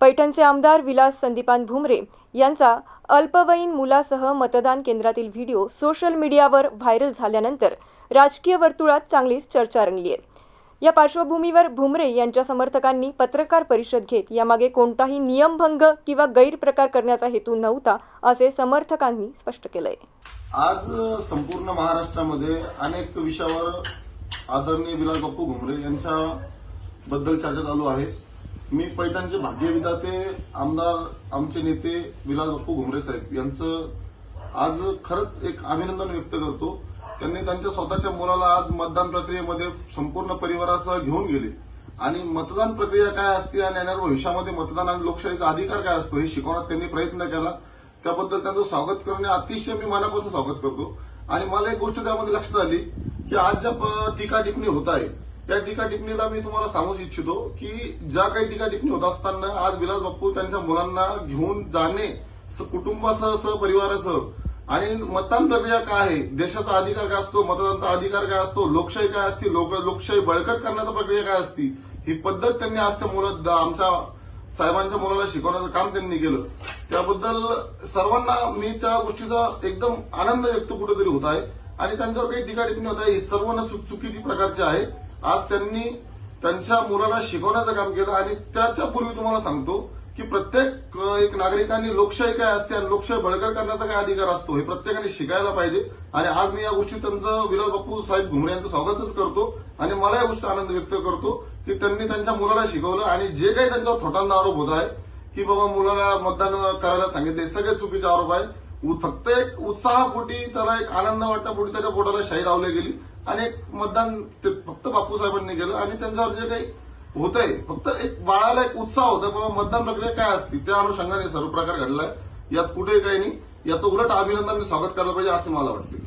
पैठणचे आमदार विलास संदीपान भुमरे यांचा अल्पवयीन मुलासह मतदान केंद्रातील व्हिडिओ सोशल मीडियावर व्हायरल झाल्यानंतर राजकीय वर्तुळात चांगलीच चर्चा रंगली आहे। या पार्श्वभूमीवर भुमरे यांच्या समर्थकांनी पत्रकार परिषद घेत यामागे कोणताही नियमभंग किंवा गैरप्रकार करण्याचा हेतू नव्हता असे समर्थकांनी स्पष्ट केलंय। आज संपूर्ण महाराष्ट्रामध्ये अनेक विषयावर आदरणीय विलास बाप्पू भुमरे यांच्याबद्दल चर्चा चालू आहे। मी पैठणचे भाग्यविधाते आमदार आमचे नेते विलास बाप्पू भुमरे साहेब यांचं आज खरंच एक अभिनंदन व्यक्त करतो। त्यांनी त्यांच्या स्वतःच्या मुलाला आज मतदान प्रक्रियेमध्ये संपूर्ण परिवारासह घेऊन गेले आणि मतदान प्रक्रिया काय असते आणि येणाऱ्या भविष्यामध्ये मतदान आणि लोकशाहीचा अधिकार काय असतो हे शिकवण्यात त्यांनी प्रयत्न केला। त्याबद्दल त्यांचं स्वागत करणे अतिशय मी मनापासून स्वागत करतो। आणि मला एक गोष्ट त्यामध्ये लक्षात आली की आज ज्या टीका टिप्पणी होत आहे त्या टीका टिप्पणीला मी तुम्हाला सांगू इच्छितो की ज्या काही टीका टिप्पणी होत असताना आज विलास बाप्पू त्यांच्या मुलांना घेऊन जाणे कुटुंबासह सहपरिवारासह आणि मतदान प्रक्रिया काय आहे, देशाचा अधिकार काय असतो, मतदानाचा अधिकार काय असतो, लोकशाही काय असते, लोकशाही बळकट करण्याचा प्रक्रिया काय असती, ही पद्धत त्यांनी आज त्या मुलं आमच्या साहेबांच्या मुलाला शिकवण्याचं काम त्यांनी केलं। त्याबद्दल सर्वांना मी त्या गोष्टीचा एकदम आनंद व्यक्त कुठेतरी होत आहे आणि त्यांच्यावर काही टीका टिप्पणी होत आहे ही सर्वांना चुकीची प्रकारची आहे। आज त्यांनी त्यांच्या मुलाला शिकवण्याचं काम केलं आणि त्याच्या पूर्वी तुम्हाला सांगतो की प्रत्येक एक नागरिकांनी लोकशाही काय असते आणि लोकशाही बळकट करण्याचा काय अधिकार असतो हे प्रत्येकाने शिकायला पाहिजे। आणि आज मी या गोष्टी त्यांचं विलास बाप्पू साहेब भुमरे यांचं स्वागतच करतो आणि मला या गोष्टीचा आनंद व्यक्त करतो की त्यांनी त्यांच्या मुलाला शिकवलं आणि जे काही त्यांच्यावर थोटांना आरोप होत आहे की बाबा मुलाला मतदान करायला सांगितले सगळे चुकीचे आरोप आहे। फक्त एक उत्साहापोटी त्याला एक आनंद वाटण्यापोटी त्याच्या पोटाला शाई लावली गेली आणि एक मतदान फक्त बापू साहेबांनी केलं आणि त्यांच्यावर जे काही होतंय फक्त एक बाळाला एक उत्साह होता बाबा मतदान प्रक्रिया काय असते त्या अनुषंगाने सर्व प्रकार घडलाय। यात कुठेही काही नाही, याचं उलट अभिनंदन स्वागत करायला पाहिजे असं मला वाटतं।